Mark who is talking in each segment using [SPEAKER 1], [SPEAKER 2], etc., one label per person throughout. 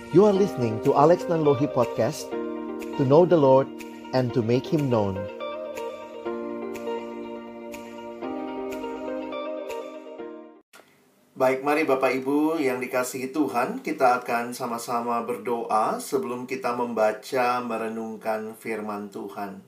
[SPEAKER 1] You are listening to Alex Nanlohi Podcast, to know the Lord and to make Him known.
[SPEAKER 2] Baik, mari Bapak Ibu yang dikasihi Tuhan, kita akan sama-sama berdoa sebelum kita membaca merenungkan firman Tuhan.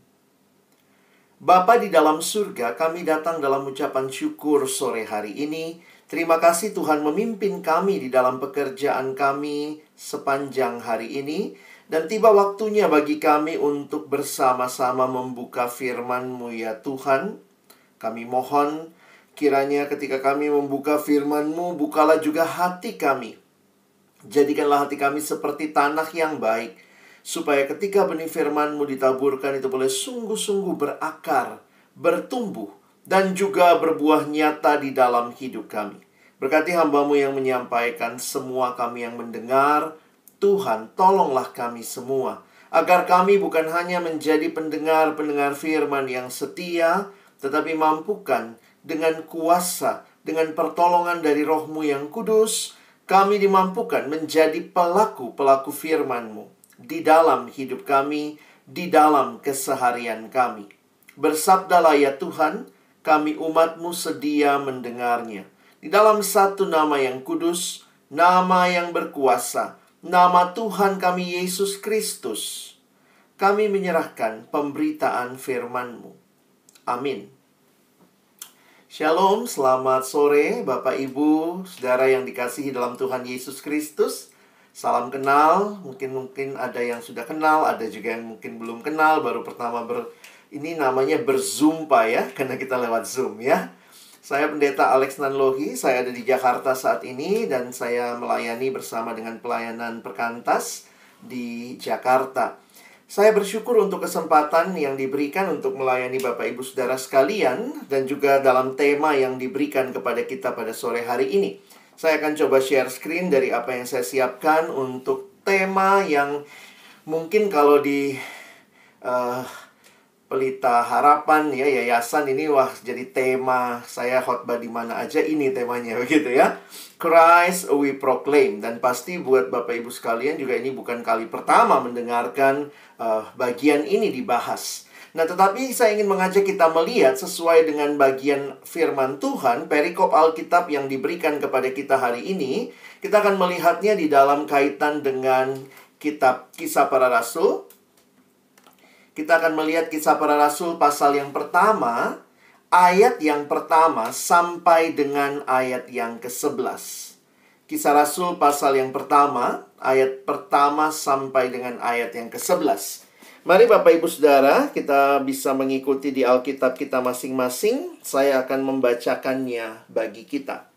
[SPEAKER 2] Bapa di dalam surga, kami datang dalam ucapan syukur sore hari ini. Terima kasih Tuhan memimpin kami di dalam pekerjaan kami sepanjang hari ini. Dan tiba waktunya bagi kami untuk bersama-sama membuka firman-Mu ya Tuhan. Kami mohon kiranya ketika kami membuka firman-Mu, bukalah juga hati kami. Jadikanlah hati kami seperti tanah yang baik, supaya ketika benih firman-Mu ditaburkan itu boleh sungguh-sungguh berakar, bertumbuh, dan juga berbuah nyata di dalam hidup kami. Berkati hamba-Mu yang menyampaikan, semua kami yang mendengar. Tuhan, tolonglah kami semua, agar kami bukan hanya menjadi pendengar-pendengar firman yang setia, tetapi mampukan dengan kuasa, dengan pertolongan dari Roh-Mu yang kudus, kami dimampukan menjadi pelaku-pelaku firman-Mu di dalam hidup kami, di dalam keseharian kami. Bersabdalah ya Tuhan, kami umat-Mu sedia mendengarnya. Di dalam satu nama yang kudus, nama yang berkuasa, nama Tuhan kami Yesus Kristus, kami menyerahkan pemberitaan firman-Mu. Amin. Shalom, selamat sore Bapak Ibu, saudara yang dikasihi dalam Tuhan Yesus Kristus. Salam kenal, mungkin ada yang sudah kenal, ada juga yang mungkin belum kenal, baru pertama ini namanya berzumpa ya, karena kita lewat Zoom ya. Saya Pendeta Alex Nanlohi, saya ada di Jakarta saat ini dan saya melayani bersama dengan pelayanan Perkantas di Jakarta. Saya bersyukur untuk kesempatan yang diberikan untuk melayani Bapak Ibu Saudara sekalian dan juga dalam tema yang diberikan kepada kita pada sore hari ini. Saya akan coba share screen dari apa yang saya siapkan untuk tema yang mungkin kalau di Pelita Harapan ya, yayasan ini wah jadi tema saya khotbah di mana aja ini temanya begitu ya. Christ we proclaim. Dan pasti buat Bapak Ibu sekalian juga ini bukan kali pertama mendengarkan bagian ini dibahas. Nah, tetapi saya ingin mengajak kita melihat sesuai dengan bagian firman Tuhan, perikop Alkitab yang diberikan kepada kita hari ini. Kita akan melihatnya di dalam kaitan dengan kitab Kisah Para Rasul. Kita akan melihat Kisah Para Rasul pasal yang pertama, ayat yang pertama sampai dengan ayat yang ke-11. Kisah Rasul pasal yang pertama, ayat pertama sampai dengan ayat yang ke-11. Mari Bapak Ibu Saudara, kita bisa mengikuti di Alkitab kita masing-masing. Saya akan membacakannya bagi kita.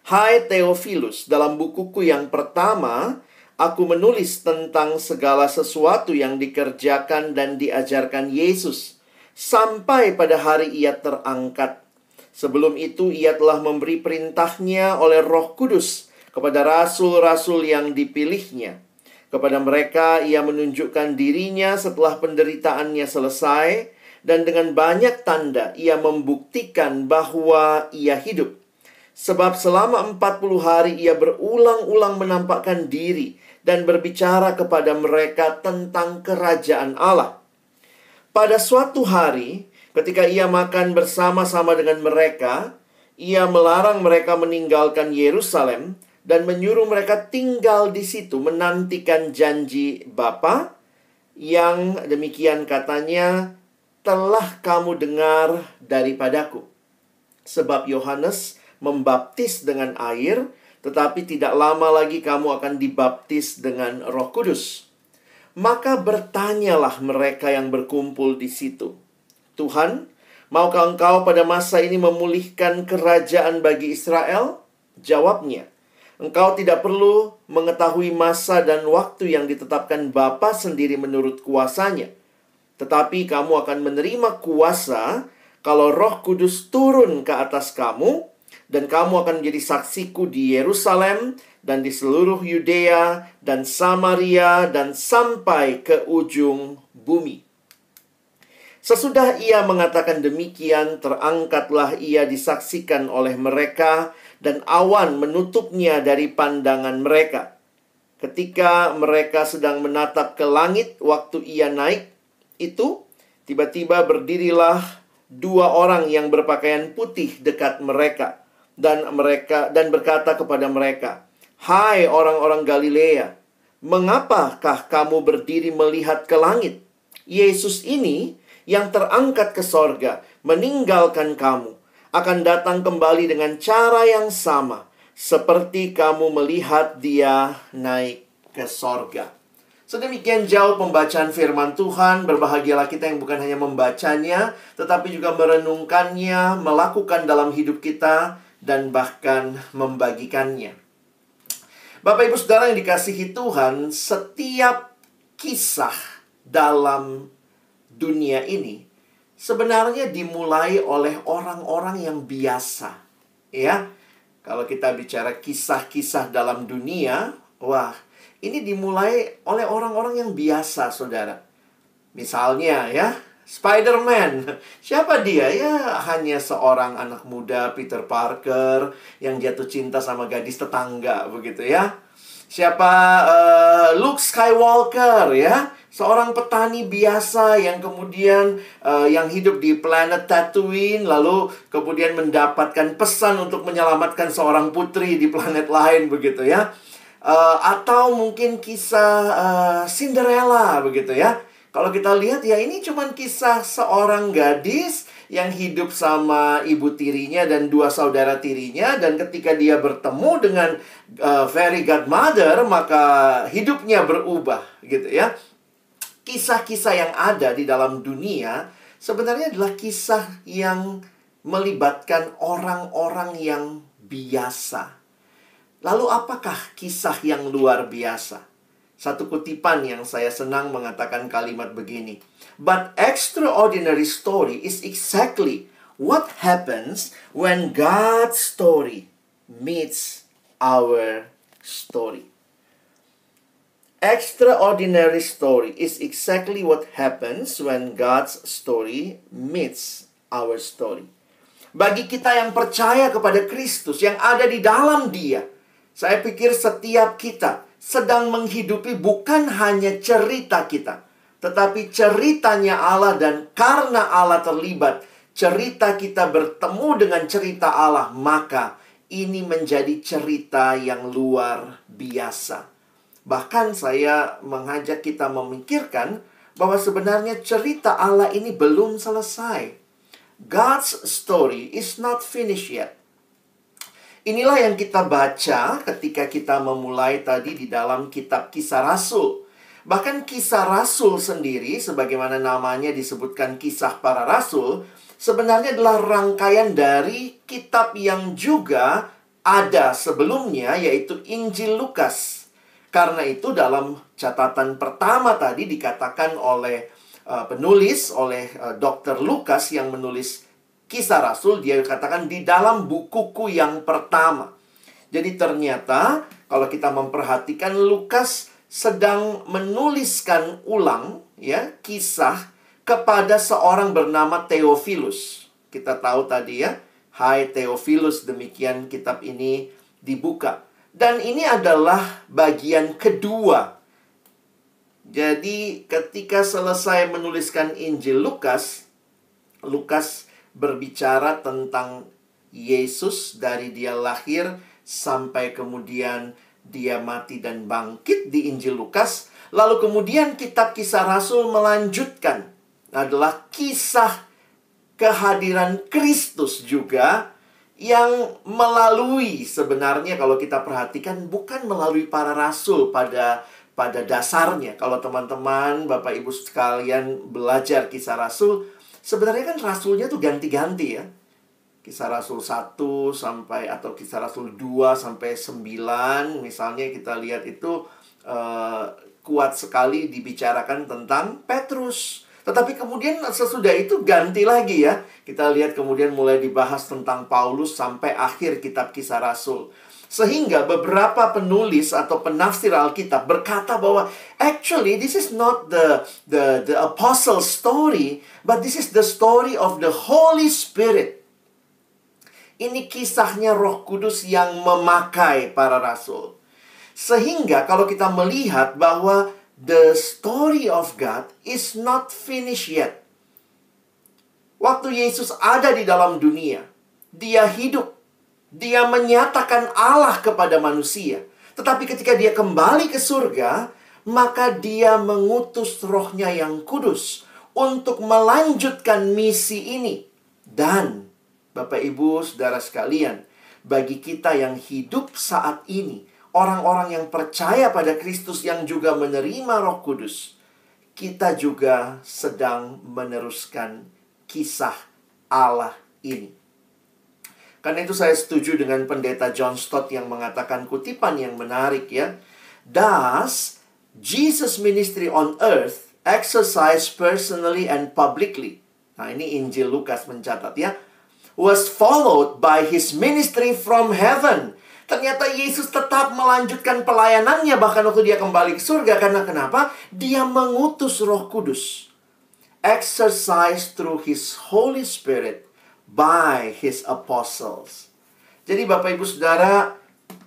[SPEAKER 2] Hai Theophilus, dalam bukuku yang pertama, aku menulis tentang segala sesuatu yang dikerjakan dan diajarkan Yesus, sampai pada hari Ia terangkat. Sebelum itu Ia telah memberi perintahnya oleh Roh Kudus kepada rasul-rasul yang dipilihnya. Kepada mereka Ia menunjukkan dirinya setelah penderitaannya selesai, dan dengan banyak tanda Ia membuktikan bahwa Ia hidup. Sebab selama 40 hari Ia berulang-ulang menampakkan diri dan berbicara kepada mereka tentang kerajaan Allah. Pada suatu hari, ketika Ia makan bersama-sama dengan mereka, Ia melarang mereka meninggalkan Yerusalem dan menyuruh mereka tinggal di situ menantikan janji Bapa yang demikian katanya, telah kamu dengar daripadaku. Sebab Yohanes membaptis dengan air, tetapi tidak lama lagi kamu akan dibaptis dengan Roh Kudus. Maka bertanyalah mereka yang berkumpul di situ, Tuhan, maukah Engkau pada masa ini memulihkan kerajaan bagi Israel? Jawabnya, Engkau tidak perlu mengetahui masa dan waktu yang ditetapkan Bapa sendiri menurut kuasanya. Tetapi kamu akan menerima kuasa kalau Roh Kudus turun ke atas kamu, dan kamu akan menjadi saksiku di Yerusalem dan di seluruh Yudea dan Samaria dan sampai ke ujung bumi. Sesudah Ia mengatakan demikian, terangkatlah Ia disaksikan oleh mereka, dan awan menutupnya dari pandangan mereka. Ketika mereka sedang menatap ke langit waktu ia naik, itu tiba-tiba berdirilah dua orang yang berpakaian putih dekat mereka dan berkata kepada mereka, "Hai orang-orang Galilea, mengapakah kamu berdiri melihat ke langit? Yesus ini yang terangkat ke sorga, meninggalkan kamu, akan datang kembali dengan cara yang sama, seperti kamu melihat dia naik ke sorga." Sedemikian jauh pembacaan firman Tuhan. Berbahagialah kita yang bukan hanya membacanya, tetapi juga merenungkannya, melakukan dalam hidup kita, dan bahkan membagikannya. Bapak Ibu Saudara yang dikasihi Tuhan, setiap kisah dalam dunia ini sebenarnya dimulai oleh orang-orang yang biasa. Ya, kalau kita bicara kisah-kisah dalam dunia, wah, ini dimulai oleh orang-orang yang biasa, saudara. Misalnya ya, Spider-Man. Siapa dia? Ya, hanya seorang anak muda, Peter Parker, yang jatuh cinta sama gadis tetangga, begitu ya. Siapa Luke Skywalker ya, seorang petani biasa yang kemudian yang hidup di planet Tatooine, lalu kemudian mendapatkan pesan untuk menyelamatkan seorang putri di planet lain, begitu ya. Atau mungkin kisah Cinderella, begitu ya. Kalau kita lihat ya, ini cuman kisah seorang gadis yang hidup sama ibu tirinya dan dua saudara tirinya, dan ketika dia bertemu dengan fairy godmother, maka hidupnya berubah, gitu ya. Kisah-kisah yang ada di dalam dunia sebenarnya adalah kisah yang melibatkan orang-orang yang biasa. Lalu apakah kisah yang luar biasa? Satu kutipan yang saya senang mengatakan kalimat begini, "But extraordinary story is exactly what happens when God's story meets our story." Extraordinary story is exactly what happens when God's story meets our story. Bagi kita yang percaya kepada Kristus, yang ada di dalam Dia, saya pikir setiap kita sedang menghidupi bukan hanya cerita kita, tetapi ceritanya Allah, dan karena Allah terlibat, cerita kita bertemu dengan cerita Allah, maka ini menjadi cerita yang luar biasa. Bahkan saya mengajak kita memikirkan bahwa sebenarnya cerita Allah ini belum selesai. God's story is not finished yet. Inilah yang kita baca ketika kita memulai tadi di dalam kitab Kisah Rasul. Bahkan Kisah Rasul sendiri, sebagaimana namanya disebutkan Kisah Para Rasul, sebenarnya adalah rangkaian dari kitab yang juga ada sebelumnya, yaitu Injil Lukas. Karena itu dalam catatan pertama tadi dikatakan oleh penulis, oleh Dr. Lukas yang menulis Kisah Rasul, dia katakan di dalam bukuku yang pertama. Jadi ternyata kalau kita memperhatikan, Lukas sedang menuliskan ulang ya kisah kepada seorang bernama Theophilus. Kita tahu tadi ya, "Hai Theophilus," demikian kitab ini dibuka. Dan ini adalah bagian kedua. Jadi ketika selesai menuliskan Injil Lukas, Lukas berbicara tentang Yesus dari dia lahir sampai kemudian dia mati dan bangkit di Injil Lukas. Lalu kemudian kitab Kisah Rasul melanjutkan adalah kisah kehadiran Kristus juga, yang melalui, sebenarnya kalau kita perhatikan, bukan melalui para rasul pada dasarnya. Kalau teman-teman, Bapak Ibu sekalian belajar Kisah Rasul, sebenarnya kan rasulnya tuh ganti-ganti ya. Kisah Rasul 1 sampai atau Kisah Rasul 2 sampai 9 misalnya, kita lihat itu kuat sekali dibicarakan tentang Petrus. Tetapi kemudian sesudah itu ganti lagi ya. Kita lihat kemudian mulai dibahas tentang Paulus sampai akhir kitab Kisah Rasul. Sehingga beberapa penulis atau penafsir Alkitab berkata bahwa actually this is not the apostle story, but this is the story of the Holy Spirit. Ini kisahnya Roh Kudus yang memakai para rasul. Sehingga kalau kita melihat bahwa the story of God is not finished yet. Waktu Yesus ada di dalam dunia, dia hidup, dia menyatakan Allah kepada manusia. Tetapi ketika dia kembali ke surga, maka dia mengutus rohnya yang kudus untuk melanjutkan misi ini. Dan Bapak Ibu Saudara sekalian, bagi kita yang hidup saat ini, orang-orang yang percaya pada Kristus yang juga menerima Roh Kudus, kita juga sedang meneruskan kisah Allah ini. Karena itu saya setuju dengan pendeta John Stott yang mengatakan kutipan yang menarik ya. Thus, Jesus' ministry on earth exercised personally and publicly. Nah, ini Injil Lukas mencatat ya. Was followed by his ministry from heaven. Ternyata Yesus tetap melanjutkan pelayanannya bahkan waktu dia kembali ke surga. Karena kenapa? Dia mengutus Roh Kudus. Exercised through his Holy Spirit by his apostles. Jadi Bapak Ibu Saudara,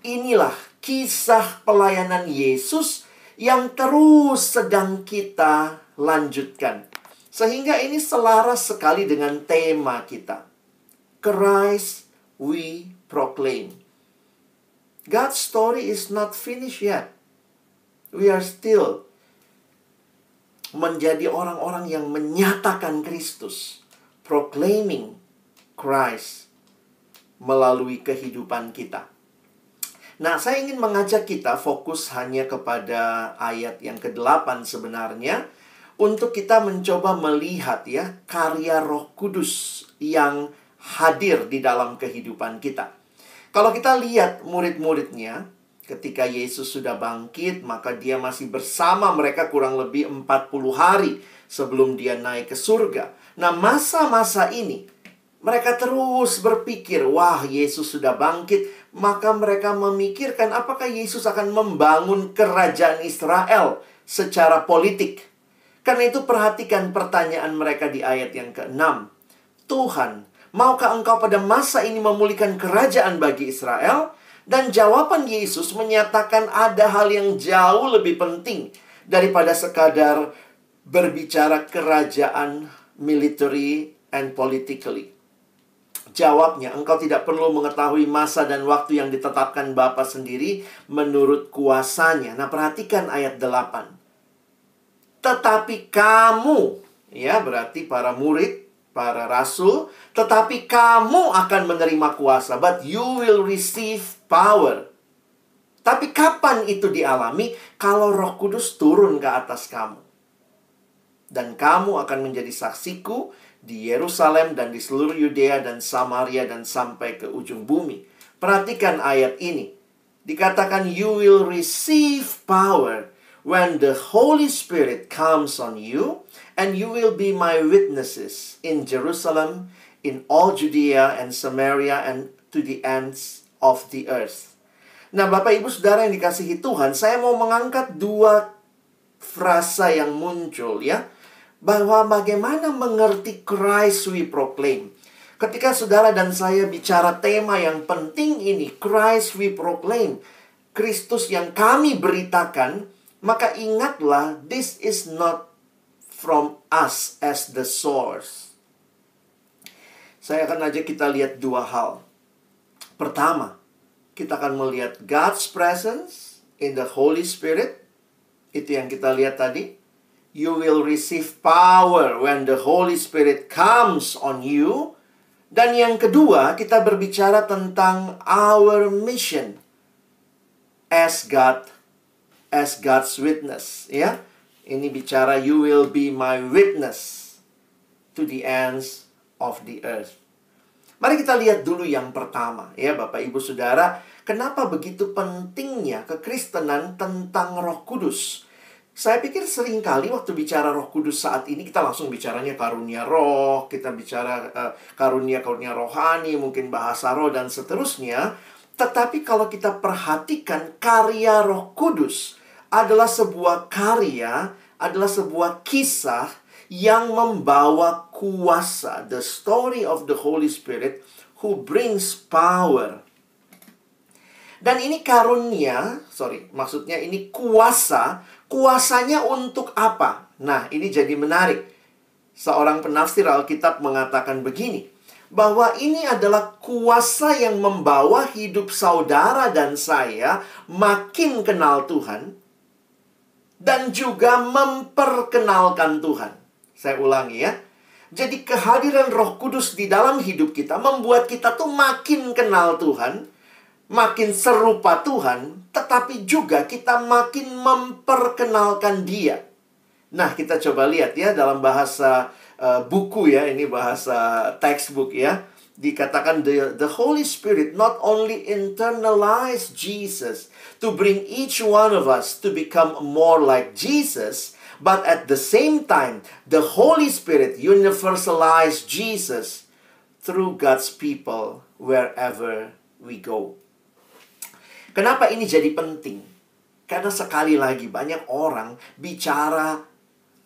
[SPEAKER 2] inilah kisah pelayanan Yesus yang terus sedang kita lanjutkan. Sehingga ini selaras sekali dengan tema kita. Christ we proclaim. God's story is not finished yet. We are still menjadi orang-orang yang menyatakan Kristus, proclaiming Christ melalui kehidupan kita. Nah, saya ingin mengajak kita fokus hanya kepada ayat yang ke-8 sebenarnya, untuk kita mencoba melihat ya karya Roh Kudus yang hadir di dalam kehidupan kita. Kalau kita lihat murid-muridnya, ketika Yesus sudah bangkit, maka dia masih bersama mereka kurang lebih 40 hari sebelum dia naik ke surga. Nah, masa-masa ini, mereka terus berpikir, wah, Yesus sudah bangkit. Maka mereka memikirkan apakah Yesus akan membangun kerajaan Israel secara politik. Karena itu perhatikan pertanyaan mereka di ayat yang ke-6. Tuhan, maukah engkau pada masa ini memulihkan kerajaan bagi Israel? Dan jawaban Yesus menyatakan ada hal yang jauh lebih penting daripada sekadar berbicara kerajaan military and politically. Jawabnya, engkau tidak perlu mengetahui masa dan waktu yang ditetapkan Bapa sendiri menurut kuasanya. Nah, perhatikan ayat 8. Tetapi kamu, ya berarti para murid, para rasul, tetapi kamu akan menerima kuasa. But you will receive power. Tapi kapan itu dialami? Kalau Roh Kudus turun ke atas kamu. Dan kamu akan menjadi saksiku di Yerusalem dan di seluruh Yudea dan Samaria dan sampai ke ujung bumi. Perhatikan ayat ini. Dikatakan you will receive power when the Holy Spirit comes on you, and you will be my witnesses in Jerusalem, in all Judea and Samaria, and to the ends of the earth. Nah, Bapak Ibu Saudara yang dikasihi Tuhan, saya mau mengangkat dua frasa yang muncul ya, bahwa bagaimana mengerti Christ we proclaim. Ketika saudara dan saya bicara tema yang penting ini, Christ we proclaim, Kristus yang kami beritakan, maka ingatlah, this is not from us as the source. Saya akan ajak kita lihat dua hal. Pertama, kita akan melihat God's presence in the Holy Spirit. Itu yang kita lihat tadi. You will receive power when the Holy Spirit comes on you. Dan yang kedua, kita berbicara tentang our mission as God's witness, ya. Ini bicara you will be my witness to the ends of the earth. Mari kita lihat dulu yang pertama, ya Bapak Ibu Saudara, kenapa begitu pentingnya kekristenan tentang Roh Kudus? Saya pikir seringkali waktu bicara Roh Kudus saat ini kita langsung bicaranya karunia roh, kita bicara karunia-karunia rohani, mungkin bahasa roh dan seterusnya. Tetapi kalau kita perhatikan karya Roh Kudus adalah sebuah karya, adalah sebuah kisah yang membawa kuasa. The story of the Holy Spirit who brings power. Dan ini karunia, maksudnya ini kuasa. Kuasanya untuk apa? Nah, ini jadi menarik. Seorang penafsir Alkitab mengatakan begini, bahwa ini adalah kuasa yang membawa hidup saudara dan saya makin kenal Tuhan, dan juga memperkenalkan Tuhan. Saya ulangi ya. Jadi kehadiran Roh Kudus di dalam hidup kita membuat kita tuh makin kenal Tuhan, makin serupa Tuhan, tetapi juga kita makin memperkenalkan Dia. Nah, kita coba lihat ya dalam bahasa buku ya, ini bahasa textbook ya. Dikatakan the Holy Spirit not only internalize Jesus to bring each one of us to become more like Jesus, but at the same time, the Holy Spirit universalize Jesus through God's people wherever we go. Kenapa ini jadi penting? Karena sekali lagi banyak orang bicara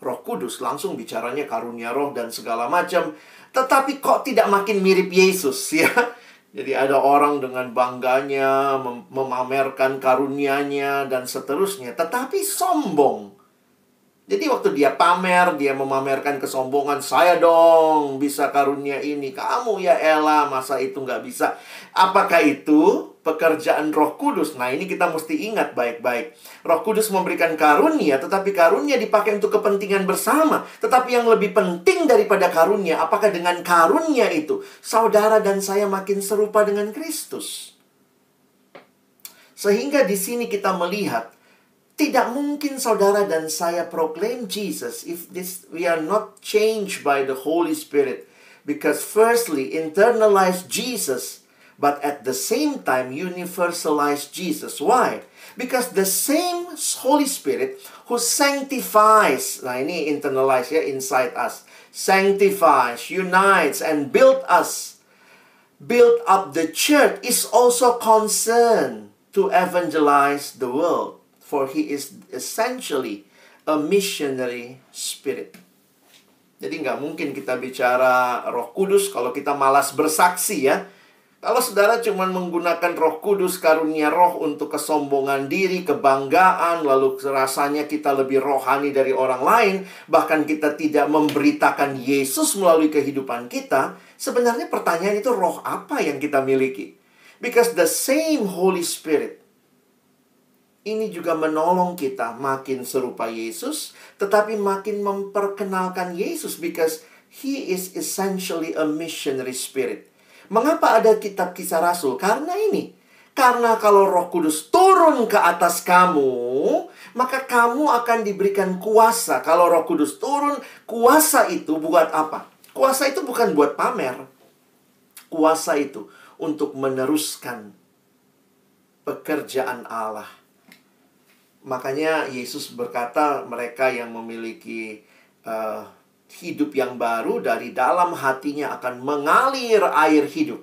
[SPEAKER 2] Roh Kudus, langsung bicaranya karunia roh dan segala macam, tetapi kok tidak makin mirip Yesus ya? Jadi ada orang dengan bangganya memamerkan karunianya dan seterusnya, tetapi sombong. Jadi waktu dia pamer, dia memamerkan kesombongan, saya dong bisa karunia ini, kamu ya elah masa itu nggak bisa. Apakah itu pekerjaan Roh Kudus? Nah, ini kita mesti ingat baik-baik. Roh Kudus memberikan karunia, tetapi karunia dipakai untuk kepentingan bersama. Tetapi yang lebih penting daripada karunia, apakah dengan karunia itu saudara dan saya makin serupa dengan Kristus? Sehingga di sini kita melihat tidak mungkin saudara dan saya proclaim Jesus if we are not changed by the Holy Spirit. Because firstly, internalize Jesus, but at the same time, universalize Jesus. Why? Because the same Holy Spirit who sanctifies, nah ini internalize ya, inside us, sanctifies, unites, and build up the church, is also concerned to evangelize the world. For He is essentially a missionary spirit. Jadi nggak mungkin kita bicara Roh Kudus kalau kita malas bersaksi ya. Kalau saudara cuma menggunakan Roh Kudus, karunia roh untuk kesombongan diri, kebanggaan, lalu rasanya kita lebih rohani dari orang lain, bahkan kita tidak memberitakan Yesus melalui kehidupan kita, sebenarnya pertanyaan itu roh apa yang kita miliki? Because the same Holy Spirit ini juga menolong kita makin serupa Yesus, tetapi makin memperkenalkan Yesus, because He is essentially a missionary spirit. Mengapa ada kitab Kisah Rasul? Karena ini. Karena kalau Roh Kudus turun ke atas kamu, maka kamu akan diberikan kuasa. Kalau Roh Kudus turun, kuasa itu buat apa? Kuasa itu bukan buat pamer. Kuasa itu untuk meneruskan pekerjaan Allah. Makanya Yesus berkata, mereka yang memiliki hidup yang baru, dari dalam hatinya akan mengalir air hidup.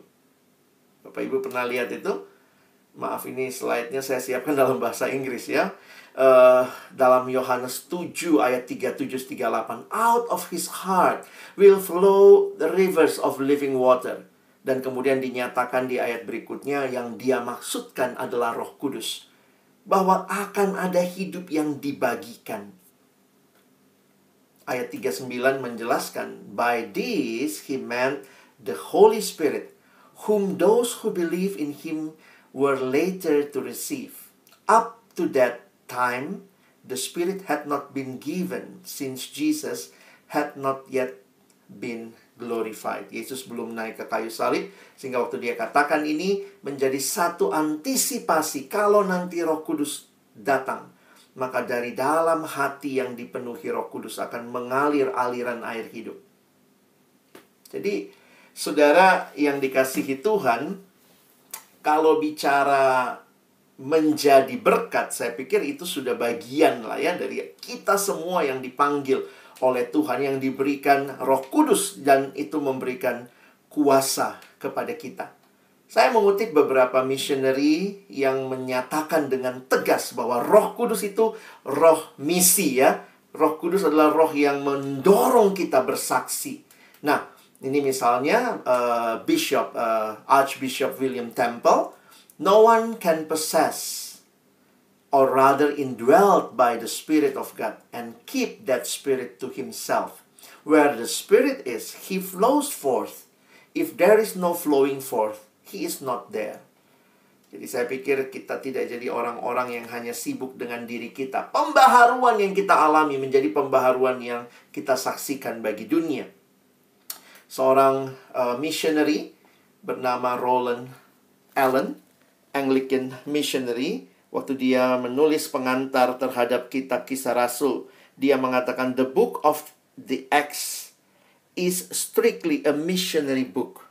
[SPEAKER 2] Bapak Ibu pernah lihat itu? Maaf, ini slide-nya saya siapkan dalam bahasa Inggris ya. Dalam Yohanes 7 ayat 37-38, out of his heart will flow the rivers of living water. Dan kemudian dinyatakan di ayat berikutnya, yang dia maksudkan adalah Roh Kudus, bahwa akan ada hidup yang dibagikan. Ayat 39 menjelaskan, by this he meant the Holy Spirit, whom those who believe in him were later to receive. Up to that time, the Spirit had not been given, since Jesus had not yet been glorified. Yesus belum naik ke kayu salib, sehingga waktu dia katakan ini menjadi satu antisipasi kalau nanti Roh Kudus datang, maka dari dalam hati yang dipenuhi Roh Kudus akan mengalir aliran air hidup. Jadi, saudara yang dikasihi Tuhan, kalau bicara menjadi berkat, saya pikir itu sudah bagian lah ya dari kita semua yang dipanggil oleh Tuhan, yang diberikan Roh Kudus, dan itu memberikan kuasa kepada kita. Saya mengutip beberapa missionary yang menyatakan dengan tegas bahwa Roh Kudus itu roh misi ya. Roh Kudus adalah roh yang mendorong kita bersaksi. Nah, ini misalnya Archbishop William Temple, No one can possess, or rather indwelt by the Spirit of God and keep that Spirit to himself. Where the Spirit is, he flows forth. If there is no flowing forth, he is not there. Jadi saya pikir kita tidak jadi orang-orang yang hanya sibuk dengan diri kita. Pembaharuan yang kita alami menjadi pembaharuan yang kita saksikan bagi dunia. Seorang missionary bernama Roland Allen, Anglican missionary, waktu dia menulis pengantar terhadap kitab Kisah Rasul, dia mengatakan the book of the Acts is strictly a missionary book.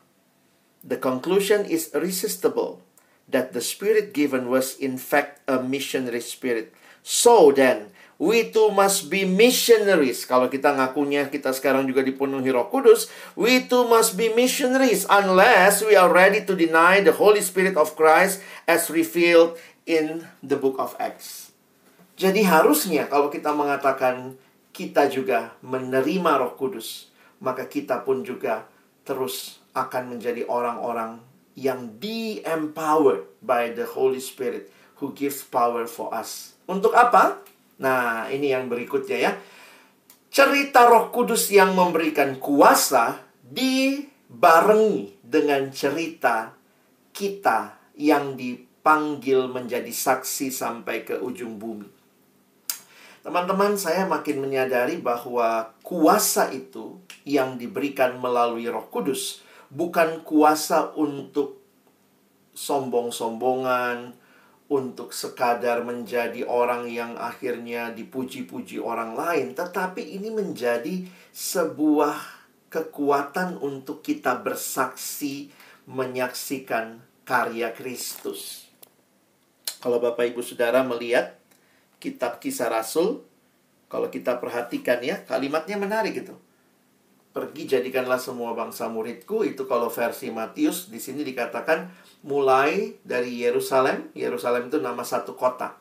[SPEAKER 2] The conclusion is irresistible that the spirit given was in fact a missionary spirit. So then, we too must be missionaries. Kalau kita ngakunya kita sekarang juga dipenuhi Roh Kudus, we too must be missionaries unless we are ready to deny the Holy Spirit of Christ as revealed in the book of Acts. Jadi harusnya kalau kita mengatakan kita juga menerima Roh Kudus, maka kita pun juga terus akan menjadi orang-orang yang di-empowered by the Holy Spirit who gives power for us. Untuk apa? Nah, ini yang berikutnya ya. Cerita Roh Kudus yang memberikan kuasa dibarengi dengan cerita kita yang dipanggil menjadi saksi sampai ke ujung bumi. Teman-teman, saya makin menyadari bahwa kuasa itu yang diberikan melalui Roh Kudus bukan kuasa untuk sombong-sombongan, untuk sekadar menjadi orang yang akhirnya dipuji-puji orang lain, tetapi ini menjadi sebuah kekuatan untuk kita bersaksi, menyaksikan karya Kristus. Kalau Bapak Ibu Saudara melihat kitab Kisah Rasul, kalau kita perhatikan ya, kalimatnya menarik itu. Pergi jadikanlah semua bangsa muridku. Itu kalau versi Matius, di sini dikatakan mulai dari Yerusalem. Yerusalem itu nama satu kota.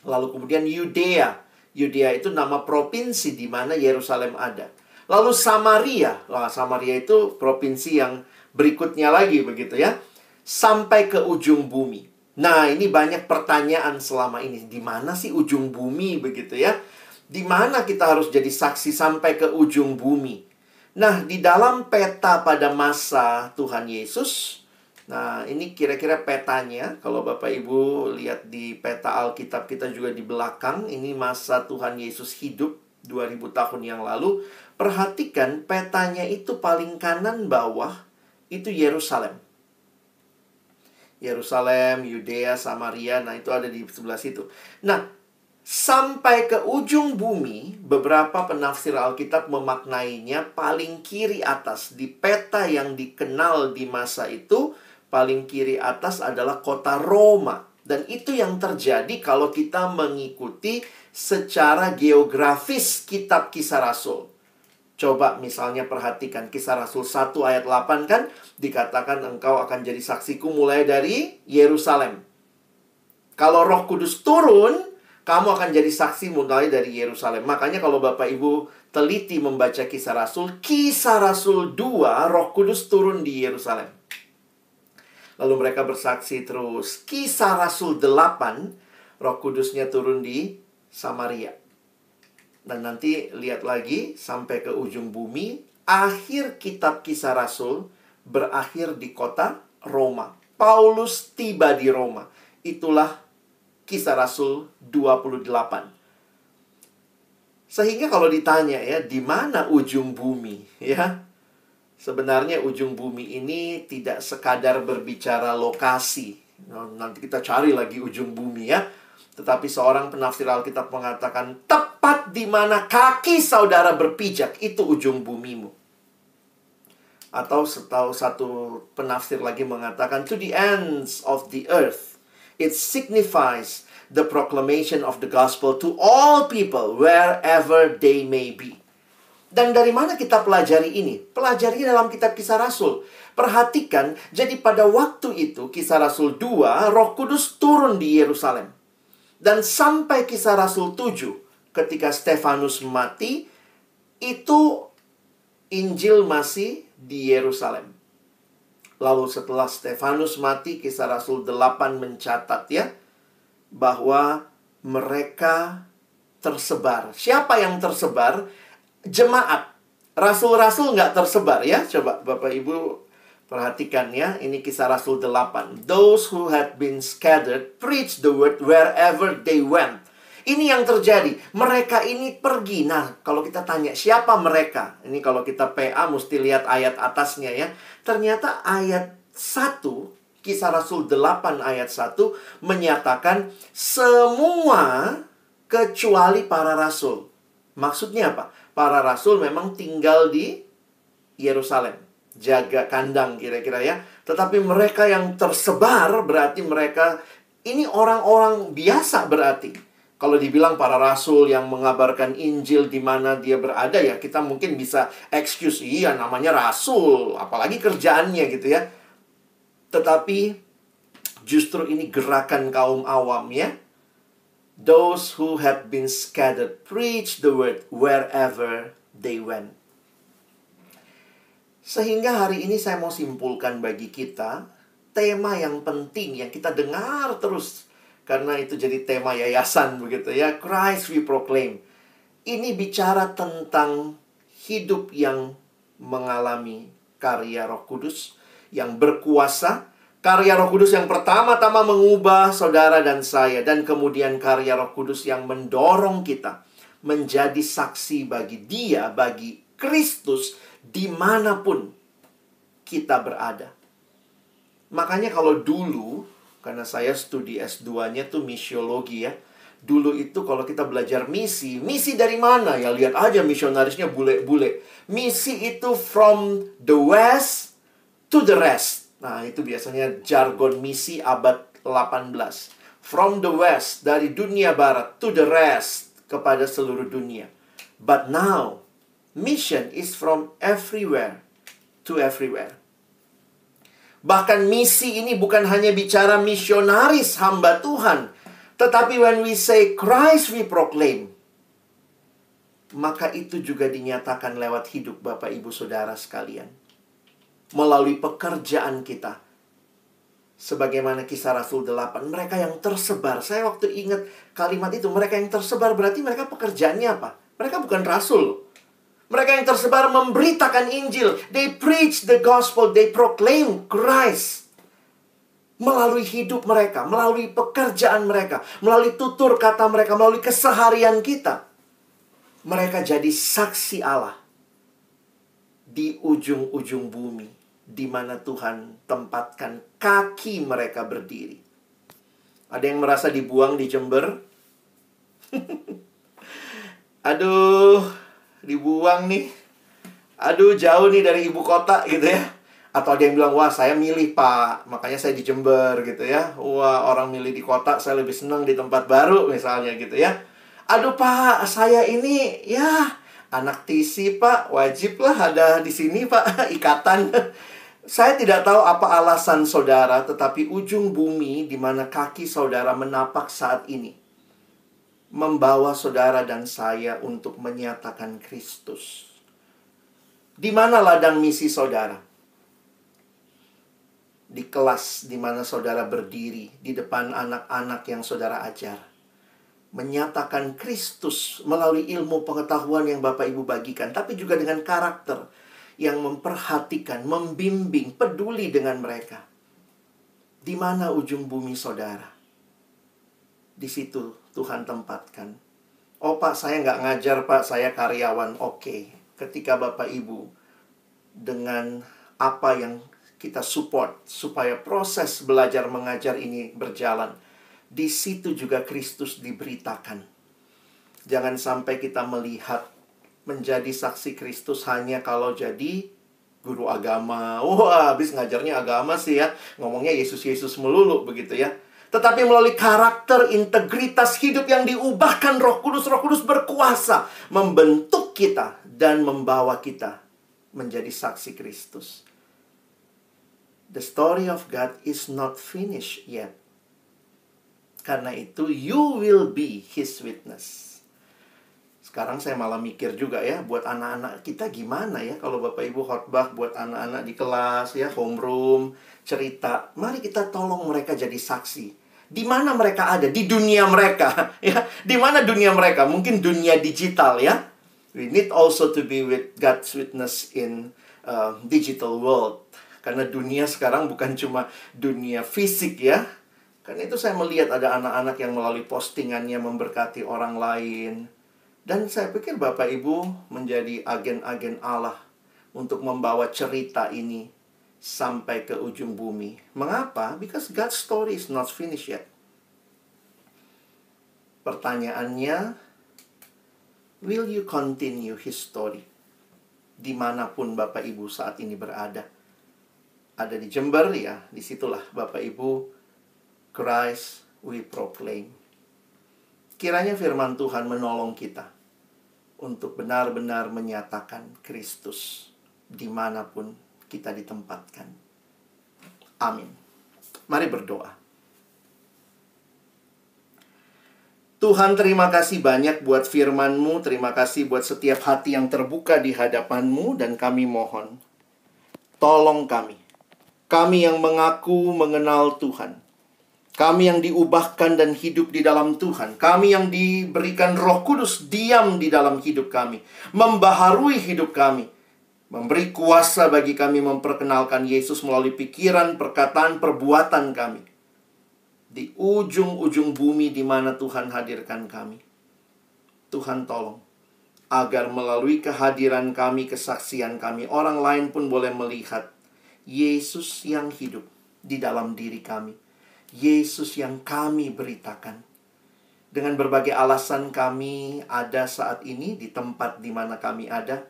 [SPEAKER 2] Lalu kemudian Yudea. Yudea itu nama provinsi di mana Yerusalem ada. Lalu Samaria. Samaria itu provinsi yang berikutnya lagi begitu ya. Sampai ke ujung bumi. Nah, ini banyak pertanyaan selama ini. Di mana sih ujung bumi begitu ya? Di mana kita harus jadi saksi sampai ke ujung bumi? Nah, di dalam peta pada masa Tuhan Yesus, nah ini kira-kira petanya. Kalau Bapak Ibu lihat di peta Alkitab kita juga di belakang, ini masa Tuhan Yesus hidup 2000 tahun yang lalu. Perhatikan petanya itu paling kanan bawah, itu Yerusalem. Yerusalem, Yudea, Samaria, nah itu ada di sebelah situ. Nah, sampai ke ujung bumi, beberapa penafsir Alkitab memaknainya paling kiri atas. Di peta yang dikenal di masa itu, paling kiri atas adalah kota Roma. Dan itu yang terjadi kalau kita mengikuti secara geografis kitab Kisah Rasul. Coba misalnya perhatikan Kisah Rasul 1 ayat 8 kan, dikatakan engkau akan jadi saksiku mulai dari Yerusalem. Kalau Roh Kudus turun, kamu akan jadi saksi mulai dari Yerusalem. Makanya kalau Bapak Ibu teliti membaca Kisah Rasul 2, Roh Kudus turun di Yerusalem. Lalu mereka bersaksi terus. Kisah Rasul 8, Roh Kudusnya turun di Samaria. Dan nanti lihat lagi sampai ke ujung bumi. Akhir kitab Kisah Rasul berakhir di kota Roma. Paulus tiba di Roma. Itulah Kisah Rasul 28. Sehingga kalau ditanya ya, di mana ujung bumi? Ya, sebenarnya ujung bumi ini tidak sekadar berbicara lokasi. Nanti kita cari lagi ujung bumi ya. Tetapi seorang penafsir Alkitab mengatakan, tepat di mana kaki saudara berpijak, itu ujung bumimu. Atau satu penafsir lagi mengatakan, to the ends of the earth. It signifies the proclamation of the gospel to all people wherever they may be. Dan dari mana kita pelajari ini? Pelajari dalam kitab Kisah Rasul. Perhatikan, jadi pada waktu itu Kisah Rasul 2, Roh Kudus turun di Yerusalem. Dan sampai Kisah Rasul 7, ketika Stefanus mati, itu Injil masih di Yerusalem. Lalu setelah Stefanus mati, Kisah Rasul 8 mencatat ya, bahwa mereka tersebar. Siapa yang tersebar? Jemaat. Rasul-rasul nggak tersebar ya. Coba Bapak Ibu perhatikan ya. Ini Kisah Rasul 8. Those who had been scattered preached the word wherever they went. Ini yang terjadi. Mereka ini pergi. Nah, kalau kita tanya siapa mereka? Ini kalau kita PA mesti lihat ayat atasnya ya. Ternyata ayat 1, Kisah Rasul 8 ayat 1 menyatakan semua kecuali para rasul. Maksudnya apa? Para rasul memang tinggal di Yerusalem. Jaga kandang kira-kira ya. Tetapi mereka yang tersebar berarti mereka ini orang-orang biasa berarti. Kalau dibilang para rasul yang mengabarkan Injil di mana dia berada ya, kita mungkin bisa excuse, iya namanya rasul, apalagi kerjaannya gitu ya. Tetapi justru ini gerakan kaum awam ya. Those who have been scattered preach the word wherever they went. Sehingga hari ini saya mau simpulkan bagi kita tema yang penting yang kita dengar terus. Karena itu jadi tema yayasan begitu ya. Christ we proclaim. Ini bicara tentang hidup yang mengalami karya Roh Kudus yang berkuasa. Karya Roh Kudus yang pertama-tama mengubah saudara dan saya. Dan kemudian karya Roh Kudus yang mendorong kita menjadi saksi bagi Dia, bagi Kristus dimanapun kita berada. Makanya kalau dulu, karena saya studi S2-nya tuh misiologi ya. Dulu itu kalau kita belajar misi dari mana? Ya lihat aja misionarisnya bule-bule. Misi itu from the west to the rest. Nah, itu biasanya jargon misi abad 18. From the west, dari dunia barat, to the rest, kepada seluruh dunia. But now, mission is from everywhere to everywhere. Bahkan misi ini bukan hanya bicara misionaris hamba Tuhan. Tetapi when we say Christ we proclaim, maka itu juga dinyatakan lewat hidup Bapak Ibu Saudara sekalian. Melalui pekerjaan kita. Sebagaimana Kisah Rasul 8, mereka yang tersebar. Saya waktu ingat kalimat itu, mereka yang tersebar berarti mereka pekerjaannya apa? Mereka bukan rasul. Mereka yang tersebar memberitakan Injil. They preach the gospel. They proclaim Christ. Melalui hidup mereka. Melalui pekerjaan mereka. Melalui tutur kata mereka. Melalui keseharian kita. Mereka jadi saksi Allah. Di ujung-ujung bumi. Di mana Tuhan tempatkan kaki mereka berdiri. Ada yang merasa dibuang di Jember? Aduh, dibuang nih. Aduh, jauh nih dari ibu kota gitu ya. Atau ada yang bilang, wah saya milih pak, makanya saya di Jember gitu ya. Wah, orang milih di kota, saya lebih senang di tempat baru misalnya gitu ya. Aduh pak, saya ini ya anak TC pak, wajib lah ada di sini pak, ikatan. Saya tidak tahu apa alasan saudara, tetapi ujung bumi di mana kaki saudara menapak saat ini membawa saudara dan saya untuk menyatakan Kristus. Di mana ladang misi saudara? Di kelas di mana saudara berdiri, di depan anak-anak yang saudara ajar. Menyatakan Kristus melalui ilmu pengetahuan yang Bapak Ibu bagikan, tapi juga dengan karakter yang memperhatikan, membimbing, peduli dengan mereka. Di mana ujung bumi saudara? Di situ Tuhan tempatkan. Oh pak, saya nggak ngajar pak, saya karyawan. Oke. Ketika Bapak Ibu dengan apa yang kita support supaya proses belajar mengajar ini berjalan, di situ juga Kristus diberitakan. Jangan sampai kita melihat menjadi saksi Kristus hanya kalau jadi guru agama. Wah, habis ngajarnya agama sih ya, ngomongnya Yesus-Yesus melulu begitu ya. Tetapi melalui karakter, integritas hidup yang diubahkan Roh Kudus berkuasa membentuk kita dan membawa kita menjadi saksi Kristus. The story of God is not finished yet. Karena itu, you will be His witness. Sekarang saya malah mikir juga ya, buat anak-anak kita gimana ya kalau Bapak Ibu khotbah buat anak-anak di kelas ya, homeroom, cerita. Mari kita tolong mereka jadi saksi. Di mana mereka ada? Di dunia mereka ya. Di mana dunia mereka? Mungkin dunia digital ya. We need also to be with God's witness in digital world. Karena dunia sekarang bukan cuma dunia fisik ya. Karena itu saya melihat ada anak-anak yang melalui postingannya memberkati orang lain. Dan saya pikir Bapak Ibu menjadi agen-agen Allah untuk membawa cerita ini sampai ke ujung bumi. Mengapa? Because God's story is not finished yet. Pertanyaannya, will you continue His story? Dimanapun Bapak Ibu saat ini berada. Ada di Jember ya, disitulah Bapak Ibu, Christ we proclaim. Kiranya firman Tuhan menolong kita untuk benar-benar menyatakan Kristus dimanapun kita ditempatkan. Amin. Mari berdoa. Tuhan, terima kasih banyak buat firman-Mu. Terima kasih buat setiap hati yang terbuka di hadapan-Mu. Dan kami mohon, tolong kami. Kami yang mengaku mengenal Tuhan. Kami yang diubahkan dan hidup di dalam Tuhan. Kami yang diberikan Roh Kudus diam di dalam hidup kami. Membaharui hidup kami. Memberi kuasa bagi kami memperkenalkan Yesus melalui pikiran, perkataan, perbuatan kami. Di ujung-ujung bumi di mana Tuhan hadirkan kami. Tuhan tolong. Agar melalui kehadiran kami, kesaksian kami, orang lain pun boleh melihat Yesus yang hidup di dalam diri kami. Yesus yang kami beritakan. Dengan berbagai alasan kami ada saat ini di tempat di mana kami ada.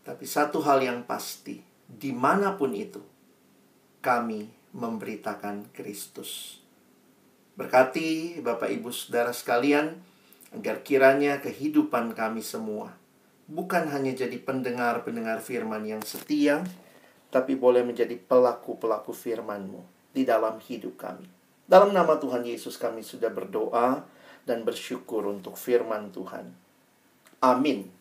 [SPEAKER 2] Tapi satu hal yang pasti, dimanapun itu, kami memberitakan Kristus. Berkati Bapak Ibu Saudara sekalian, agar kiranya kehidupan kami semua bukan hanya jadi pendengar-pendengar firman yang setia, tapi boleh menjadi pelaku-pelaku firman-Mu di dalam hidup kami. Dalam nama Tuhan Yesus kami sudah berdoa dan bersyukur untuk firman Tuhan. Amin.